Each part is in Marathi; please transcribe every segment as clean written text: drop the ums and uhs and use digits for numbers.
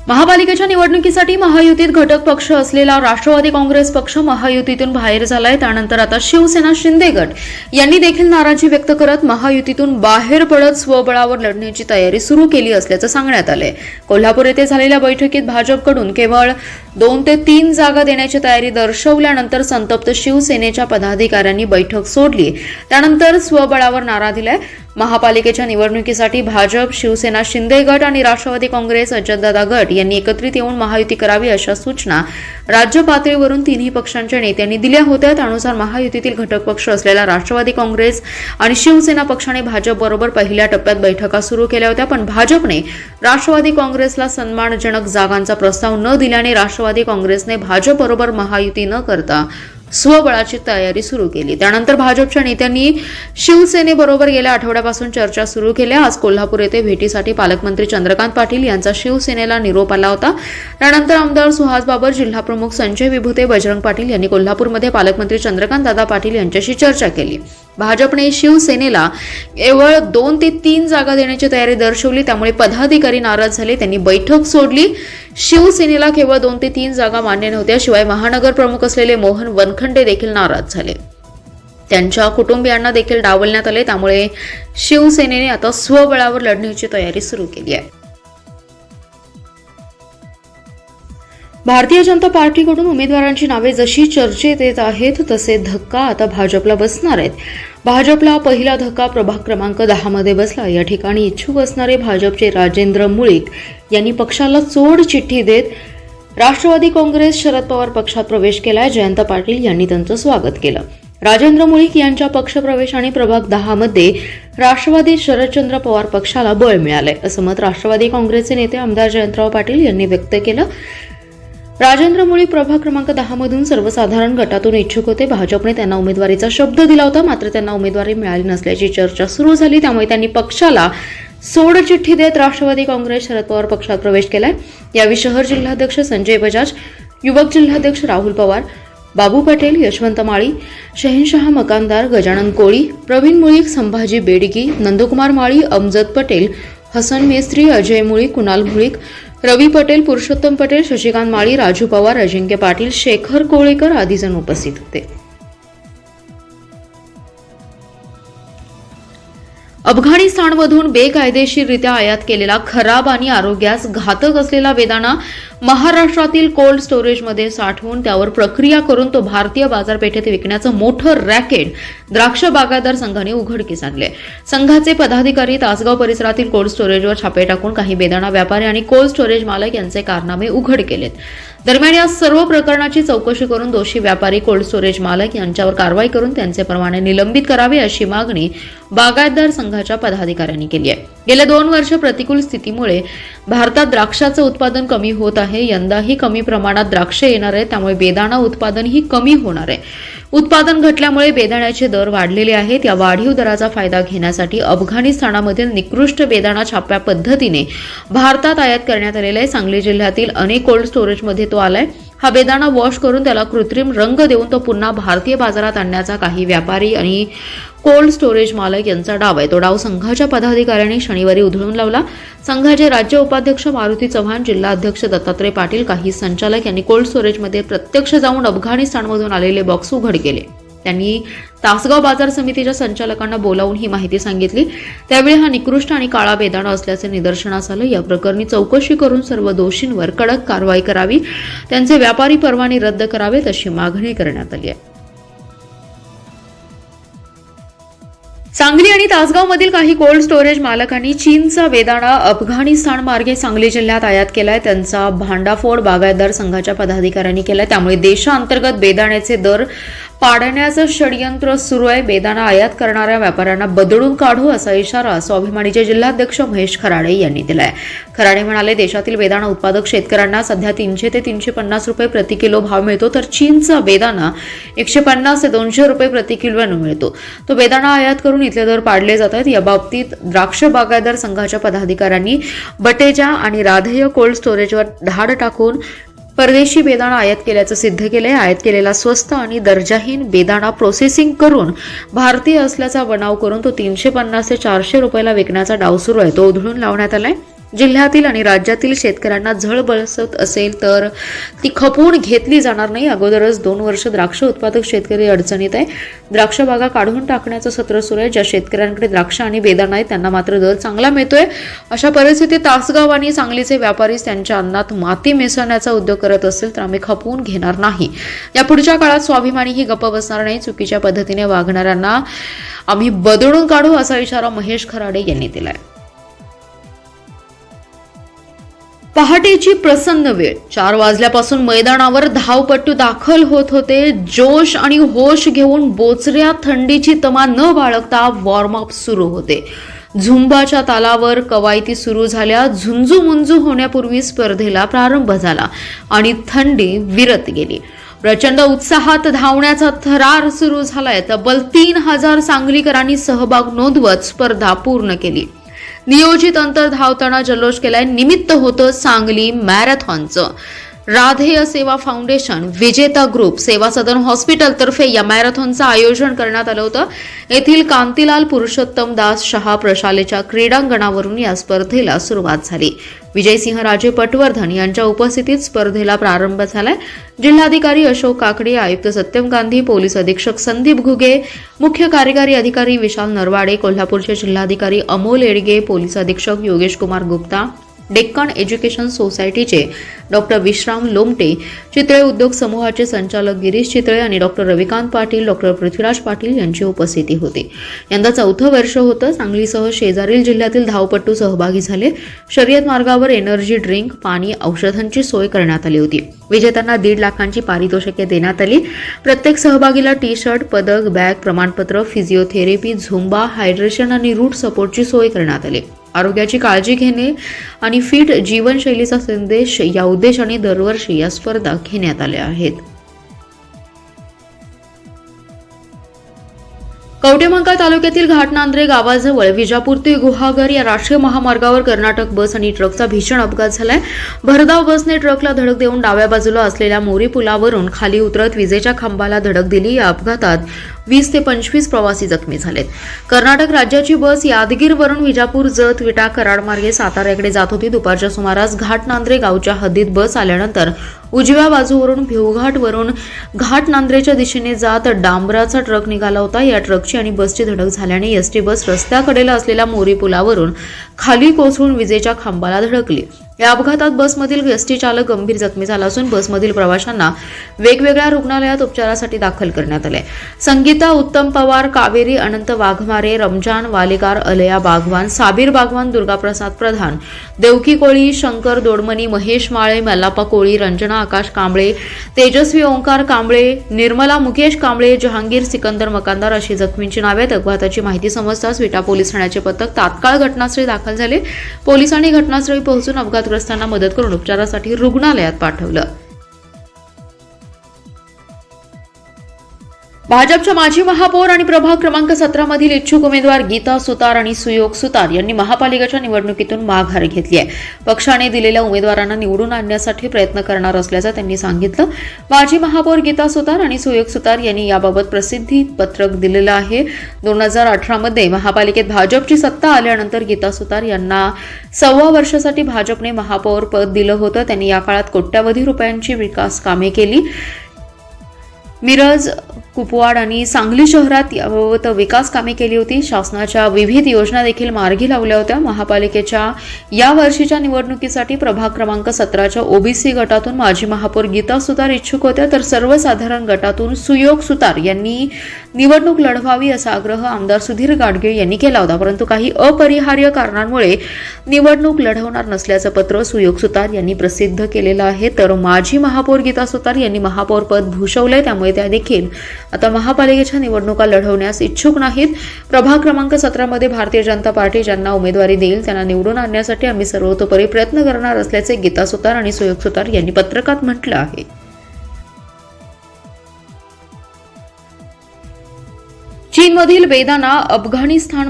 महापालिकेच्या निवडणुकीसाठी महायुतीत घटक पक्ष असलेला राष्ट्रवादी काँग्रेस पक्ष महायुतीतून बाहेर झालाय। त्यानंतर आता शिवसेना शिंदे गट यांनी देखील नाराजी व्यक्त करत महायुतीतून बाहेर पडत स्वबळावर लढण्याची तयारी सुरू केली असल्याचं सांगण्यात आलंय। कोल्हापूर येथे झालेल्या बैठकीत भाजपकडून केवळ 2 ते 3 जागा देण्याची तयारी दर्शवल्यानंतर संतप्त शिवसेनेच्या पदाधिकाऱ्यांनी बैठक सोडली। त्यानंतर स्वबळावर नारा दिलाय। महापालिकेच्या निवडणुकीसाठी भाजप, शिवसेना शिंदे गट आणि राष्ट्रवादी काँग्रेस अजितदादा गट यांनी एकत्रित येऊन महायुती करावी अशा सूचना राज्य पातळीवरून तिन्ही पक्षांच्या नेत्यांनी दिल्या होत्या। त्यानुसार महायुतीतील घटक पक्ष असलेला राष्ट्रवादी काँग्रेस आणि शिवसेना पक्षाने भाजप बरोबर पहिल्या टप्प्यात बैठका सुरू केल्या होत्या, पण भाजपने राष्ट्रवादी काँग्रेसला सन्मानजनक जागांचा प्रस्ताव न दिल्याने राष्ट्रवादी काँग्रेसने भाजप बरोबर महायुती न करता स्वबळाची तयारी सुरू केली। त्यानंतर भाजपच्या नेत्यांनी शिवसेनेबरोबर गेल्या आठवड्यापासून चर्चा सुरू केल्या। आज कोल्हापूर येथे भेटीसाठी पालकमंत्री चंद्रकांत पाटील यांचा शिवसेनेला निरोप आला होता। त्यानंतर आमदार सुहास बाबर, जिल्हाप्रमुख संजय विभुते, बजरंग पाटील यांनी कोल्हापूरमध्ये पालकमंत्री चंद्रकांत दादा पाटील यांच्याशी चर्चा केली। भाजपने शिवसेनेला केवळ 2 ते 3 जागा देण्याची तयारी दर्शवली, त्यामुळे पदाधिकारी नाराज झाले, त्यांनी बैठक सोडली। शिवसेनेला केवळ 2 ते 3 जागा मान्य नव्हत्या। शिवाय महानगर प्रमुख असलेले मोहन वनखंडे देखील नाराज झाले, त्यांच्या कुटुंबियांना देखील डावलण्यात आले। त्यामुळे शिवसेनेने आता स्वबळावर लढण्याची तयारी सुरू केली आहे। भारतीय जनता पार्टीकडून उमेदवारांची नावे जशी चर्चेत येत आहेत तसे धक्का आता भाजपला बसणार आहेत। भाजपला पहिला धक्का प्रभाग क्रमांक 10 मध्ये बसला। या ठिकाणी इच्छुक असणारे भाजपचे राजेंद्र मुळीक यांनी पक्षाला चोड चिठ्ठी देत राष्ट्रवादी काँग्रेस शरद पवार पक्षात प्रवेश केलाय। जयंत पाटील यांनी त्यांचं स्वागत केलं। राजेंद्र मुळीक यांच्या पक्षप्रवेशाने प्रभाग 10 मध्ये राष्ट्रवादी शरदचंद्र पवार पक्षाला बळ मिळालंय, असं मत राष्ट्रवादी काँग्रेसचे नेते आमदार जयंतराव पाटील यांनी व्यक्त केलं। राजेंद्र मुळीक प्रभाग क्रमांक 10 मधून सर्वसाधारण गटातून इच्छुक होते। भाजपने त्यांना उमेदवारीचा शब्द दिला होता, मात्र त्यांना उमेदवारी मिळाली नसल्याची चर्चा सुरू झाली। त्यामुळे त्यांनी पक्षाला सोड चिठ्ठी देत राष्ट्रवादी काँग्रेस शरद पवार पक्षात प्रवेश केलाय। यावेळी शहर जिल्हाध्यक्ष संजय बजाज, युवक जिल्हाध्यक्ष राहुल पवार, बाबू पटेल, यशवंत माळी, शहनशाह मकानदार, गजानन कोळी, प्रवीण मुळीक, संभाजी बेडगी, नंदकुमार माळी, अमजद पटेल, हसन मेस्त्री, अजय मुळीक, कुणाल मुळीक, रवी पटेल, पुरुषोत्तम पटेल, शशिकांत माळी, राजू पवार, अजिंक्य पाटील, शेखर कोळेकर आदी जण उपस्थित होते। अफगाणिस्तानमधून बेकायदेशीररित्या आयात केलेला खराब आणि आरोग्यास घातक असलेला बेदाणा महाराष्ट्रातील कोल्ड स्टोरेजमध्ये साठवून त्यावर प्रक्रिया करून तो भारतीय बाजारपेठेत विकण्याचं मोठं रॅकेट द्राक्ष बागायतदार संघाने उघडकीस आणले। संघाचे पदाधिकारी तासगाव परिसरातील कोल्ड स्टोरेजवर छापे टाकून काही बेदाणा व्यापारी आणि कोल्ड स्टोरेज मालक यांचे कारनामे उघड केलेत। दरम्यान या सर्व प्रकरणाची चौकशी करून दोषी व्यापारी, कोल्ड स्टोरेज मालक यांच्यावर कारवाई करून त्यांचे परवाने निलंबित करावे अशी मागणी बागायतदार संघाच्या पदाधिकाऱ्यांनी केली आहे। गेल्या 2 वर्ष प्रतिकूल स्थितीमुळे भारतात द्राक्षाचं उत्पादन कमी होत आहे। यंदाही कमी प्रमाणात द्राक्ष येणार आहे, त्यामुळे बेदाणा उत्पादनही कमी होणार आहे। उत्पादन घटल्यामुळे बेदाण्याचे दर वाढलेले आहेत। या वाढीव दराचा फायदा घेण्यासाठी अफगाणिस्तानामधील निकृष्ट बेदाणा छाप्या पद्धतीने भारतात आयात करण्यात आलेला आहे। सांगली जिल्ह्यातील अनेक कोल्ड स्टोरेजमध्ये तो आलाय। हा बेदाणा वॉश करून त्याला कृत्रिम रंग देऊन तो पुन्हा भारतीय बाजारात आणण्याचा काही व्यापारी आणि कोल्ड स्टोरेज मालक यांचा डाव आहे। तो डाव संघाच्या पदाधिकाऱ्यांनी शनिवारी उधळून लावला। संघाचे राज्य उपाध्यक्ष मारुती चव्हाण, जिल्हा अध्यक्ष दत्तात्रय पाटील, काही संचालक यांनी कोल्ड स्टोरेजमध्ये प्रत्यक्ष जाऊन अफगाणिस्तानमधून आलेले बॉक्स उघड केले। त्यांनी तासगाव बाजार समितीच्या संचालकांना बोलावून ही माहिती सांगितली। त्यावेळी हा निकृष्ट आणि काळा बेदाणा असल्याचे निदर्शनास आलं। या प्रकरणी चौकशी करून सर्व दोषींवर कडक कारवाई करावी, त्यांचे व्यापारी परवाने रद्द करावेत अशी मागणी करण्यात आली आहे। सांगली आणि तासगाव मधील काही कोल्ड स्टोरेज मालकांनी चीनचा बेदाणा अफगाणिस्तान मार्गे सांगली जिल्ह्यात आयात केलाय। त्यांचा भांडाफोड बागायतदार संघाच्या पदाधिकाऱ्यांनी केलाय। त्यामुळे देशांतर्गत बेदाण्याचे दर पाडण्याचं षडयंत्र सुरू आहे। बेदाणा आयात करणाऱ्या व्यापाऱ्यांना बदलून काढू असा इशारा स्वाभिमानीचे जिल्हाध्यक्ष महेश खराडे यांनी दिलाय। खराडे म्हणाले, देशातील बेदाणा उत्पादक शेतकऱ्यांना सध्या 300 ते 350 रुपये प्रति किलो भाव मिळतो, तर चीनचा बेदाणा 150 ते 200 रुपये प्रति किलोने मिळतो। तो बेदाणा आयात करून इथले दर पाडले जात आहेत। या बाबतीत द्राक्ष बागायतदार संघाच्या पदाधिकाऱ्यांनी बटेजा आणि राधेय कोल्ड स्टोरेजवर धाड टाकून परदेशी बेदाणा आयात केल्याचं सिद्ध केलंय। आयात केलेला स्वस्त आणि दर्जाहीन बेदाणा प्रोसेसिंग करून भारतीय असल्याचा बनाव करून तो 350 ते 400 रुपयाला विकण्याचा डाव सुरू आहे, तो उधळून लावण्यात आलाय। जिल्ह्यातील आणि राज्यातील शेतकऱ्यांना झळ बसत असेल तर ती खपवून घेतली जाणार नाही. अगोदरच 2 वर्ष द्राक्ष उत्पादक शेतकरी अडचणीत आहे. द्राक्ष बागा काढून टाकण्याचं सत्र सुरू आहे. ज्या शेतकऱ्यांकडे द्राक्ष आणि बेदाणा आहे त्यांना मात्र दर चांगला मिळतोय. अशा परिस्थितीत तासगाव आणि सांगलीचे व्यापारी त्यांच्या अन्नात माती मिसळण्याचा उद्योग करत असतील तर आम्ही खपवून घेणार नाही. या पुढच्या काळात स्वाभिमानी ही गप्प बसणार नाही. चुकीच्या पद्धतीने वागणाऱ्यांना आम्ही बदलून काढू असा इशारा महेश खराडे यांनी दिलाय. पहाटेची प्रसन्न वेळ. 4 वाजल्यापासून मैदानावर धावपटू दाखल होत होते. जोश आणि होश घेऊन बोचऱ्या थंडीची तमा न बाळगता वॉर्मअप सुरू होते. झुंबाच्या तालावर कवायती सुरू झाल्या. झुंजू मुंजू होण्यापूर्वी स्पर्धेला प्रारंभ झाला आणि थंडी विरत गेली. प्रचंड उत्साहात धावण्याचा थरार सुरू झालाय. तब्बल 3000 सांगलीकरांनी सहभाग नोंदवत स्पर्धा पूर्ण केली. नियोजित अंतर धावताना जल्लोष केलाय. निमित्त होतं सांगली मॅरेथॉनचं. राधेय सेवा फाउंडेशन, विजेता ग्रुप, सेवा सदन हॉस्पिटल तर्फे या मॅरेथॉनचं आयोजन करण्यात आलं होतं. येथील कांतीलाल पुरुषोत्तम दास शहा प्रशालेच्या क्रीडांगणावरून या स्पर्धेला सुरुवात झाली. विजयसिंह राजे पटवर्धन यांच्या उपस्थितीत स्पर्धेला प्रारंभ झालाय. जिल्हाधिकारी अशोक काकडे, आयुक्त सत्यम गांधी, पोलीस अधीक्षक संदीप घुगे, मुख्य कार्यकारी अधिकारी विशाल नरवाडे, कोल्हापूरचे जिल्हाधिकारी अमोल एडगे, पोलीस अधीक्षक योगेश कुमार गुप्ता, डेक्कन एज्युकेशन सोसायटीचे डॉक्टर विश्राम लोमटे, चितळे उद्योग समूहाचे संचालक गिरीश चितळे आणि डॉक्टर रविकांत पाटील, डॉक्टर पृथ्वीराज पाटील यांची उपस्थिती होती. यंदा 4थं वर्ष होतं. सांगलीसह शेजारील जिल्ह्यातील धावपटू सहभागी झाले. शर्यत मार्गावर एनर्जी ड्रिंक, पाणी, औषधांची सोय करण्यात आली होती. विजेत्यांना 1.5 लाखांची पारितोषिके देण्यात आली. प्रत्येक सहभागीला टी-शर्ट, पदक, बॅग, प्रमाणपत्र, फिजिओथेरपी, झुंबा, हायड्रेशन आणि रूट सपोर्टची सोय करण्यात आली. आरोग्याची काळजी घेणे आणि फिट जीवनशैलीचा संदेश या उद्देशाने दरवर्षी या स्पर्धा घेण्यात आल्या आहेत. कवटेमंकाळ तालुक्यातील घाटनांद्रे गावाजवळ विजापूर ते गुहागर या राष्ट्रीय महामार्गावर कर्नाटक बस आणि ट्रकचा भीषण अपघात झालाय. भरधाव बसने ट्रकला धडक देऊन डाव्या बाजूला असलेल्या मोरी पुलावरून खाली उतरत विजेच्या खांबाला धडक दिली. या अपघातात 20 ते 25 प्रवासी जखमी झालेत. कर्नाटक राज्याची बस यादगीरवरून विजापूर, जत, विटा, कराड मार्गे साताऱ्याकडे जात होती. दुपारच्या सुमारास घाटनांद्रे गावच्या हद्दीत बस आल्यानंतर उजव्या बाजूवरून भिवघाटवरून घाटनांद्रेच्या दिशेने जात डांबराचा ट्रक निघाला होता. या ट्रकची आणि बसची धडक झाल्याने एसटी बस रस्त्याकडेला असलेल्या मोरी पुलावरून खाली कोसळून विजेच्या खांबाला धडकली. या अपघातात बसमधील एसटी चालक गंभीर जखमी झाला असून बसमधील प्रवाशांना वेगवेगळ्या रुग्णालयात उपचारासाठी दाखल करण्यात आले. संगीता उत्तम पवार, कावेरी अनंत वाघमारे, रमजान वालेकार, अलया बागवान, साबीर बागवान, दुर्गाप्रसाद प्रधान, देवकी कोळी, शंकर दोडमनी, महेश माळे, मल्लाप्पा कोळी, रंजना आकाश कांबळे, तेजस्वी ओंकार कांबळे, निर्मला मुकेश कांबळे, जहांगीर सिकंदर मकानदार अशी जखमींची नावे आहेत. अपघाताची माहिती समजताच विटा पोलीस ठाण्याचे पथक तात्काळ घटनास्थळी दाखल झाले. पोलिसांनी घटनास्थळी पोहोचून अपघातग्रस्तांना मदत करून उपचारासाठी रुग्णालयात पाठवलं. भाजपच्या माजी महापौर आणि प्रभाग क्रमांक 17 मधील इच्छुक उमेदवार गीता सुतार आणि सुयोग सुतार यांनी महापालिकेच्या निवडणुकीतून माघार घेतली आहे. पक्षाने दिलेल्या उमेदवारांना निवडून आणण्यासाठी प्रयत्न करणार असल्याचं त्यांनी सांगितलं. माजी महापौर गीता सुतार आणि सुयोग सुतार यांनी याबाबत प्रसिद्धी पत्रक दिलेलं आहे. 2018 मध्ये महापालिकेत भाजपची सत्ता आल्यानंतर गीता सुतार यांना 1.25 वर्षासाठी भाजपने महापौर पद दिलं होतं. त्यांनी या काळात कोट्यावधी रुपयांची विकास कामे केली. मिरज, कुपवाड आणि सांगली शहरात याबाबत विकास कामे केली होती. शासनाच्या विविध योजना देखील मार्गी लावल्या होत्या. महापालिकेच्या या वर्षीच्या निवडणुकीसाठी प्रभाग क्रमांक 17च्या ओबीसी गटातून माजी महापौर गीता सुतार इच्छुक होत्या, तर सर्वसाधारण गटातून सुयोग सुतार यांनी निवडणूक लढवावी असा आग्रह आमदार सुधीर गाडगीळ यांनी केला होता. परंतु काही अपरिहार्य कारणांमुळे निवडणूक लढवणार नसल्याचं पत्र सुयोग सुतार यांनी प्रसिद्ध केलेलं आहे. तर माजी महापौर गीता सुतार यांनी महापौर पद भूषवलंय, त्यामुळे त्या देखील आता महापालिकेच्या निवडणुका लढवण्यास इच्छुक नाहीत. प्रभाग क्रमांक 17 मध्ये भारतीय जनता पार्टी ज्यांना उमेदवारी देईल त्यांना निवडून आणण्यासाठी आम्ही सर्वतोपरी प्रयत्न करणार असल्याचे गीता सुतार आणि सुयोग सुतार यांनी पत्रकात म्हटलं आहे. चीनमधील बेदाणा अफगाणिस्तान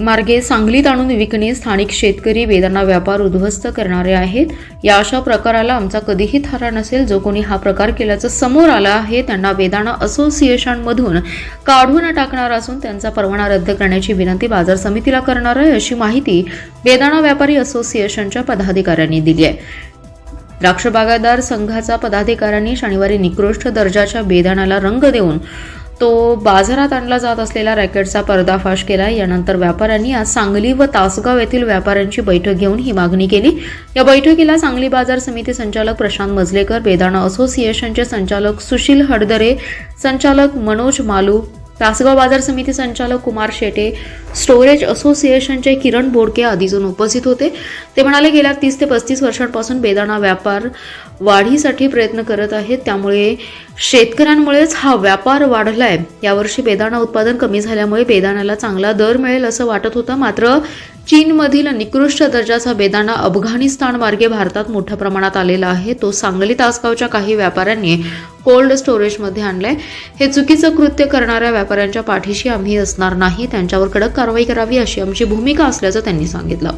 मार्गे सांगलीत आणून विकणे स्थानिक शेतकरी बेदाणा व्यापार उद्ध्वस्त करणारे आहेत. या अशा प्रकाराला आमचा कधीही थारा नसेल. जो कोणी हा प्रकार केल्याचं समोर आलं आहे त्यांना बेदाणा असोसिएशनमधून काढून टाकणार असून त्यांचा परवाना रद्द करण्याची विनंती बाजार समितीला करणार आहे, अशी माहिती बेदाणा व्यापारी असोसिएशनच्या पदाधिकाऱ्यांनी दिली आहे. द्राक्ष बागायतदार संघाचा पदाधिकाऱ्यांनी शनिवारी निकृष्ट दर्जाच्या बेदाण्याला रंग देऊन तो बाजारात आणला जात असलेल्या रॅकेटचा पर्दाफाश केला. यानंतर व्यापाऱ्यांनी आज सांगली व तासगाव येथील व्यापाऱ्यांची बैठक घेऊन ही मागणी केली. या बैठकीला सांगली बाजार समिती संचालक प्रशांत मजलेकर, बेदाणा असोसिएशनचे संचालक सुशील हडदरे, संचालक मनोज मालू, तासगाव बाजार समिती संचालक कुमार शेटे, स्टोरेज असोसिएशनचे किरण बोडके आदी जण उपस्थित होते. ते म्हणाले, गेल्या 30 ते 35 वर्षांपासून बेदाणा व्यापार वाढीसाठी प्रयत्न करत आहेत. त्यामुळे शेतकऱ्यांमुळेच हा व्यापार वाढलाय. यावर्षी बेदाणा उत्पादन कमी झाल्यामुळे बेदाण्याला चांगला दर मिळेल असं वाटत होतं. मात्र चीनमधील निकृष्ट दर्जाचा बेदाणा अफगाणिस्तान मार्गे भारतात मोठ्या प्रमाणात आलेला आहे. तो सांगली तासगावच्या काही व्यापाऱ्यांनी कोल्ड स्टोरेजमध्ये आणलाय. हे चुकीचं कृत्य करणाऱ्या व्यापाऱ्यांच्या पाठीशी आम्ही असणार नाही. त्यांच्यावर कडक कारवाई करावी अशी आमची भूमिका असल्याचं त्यांनी सांगितलं.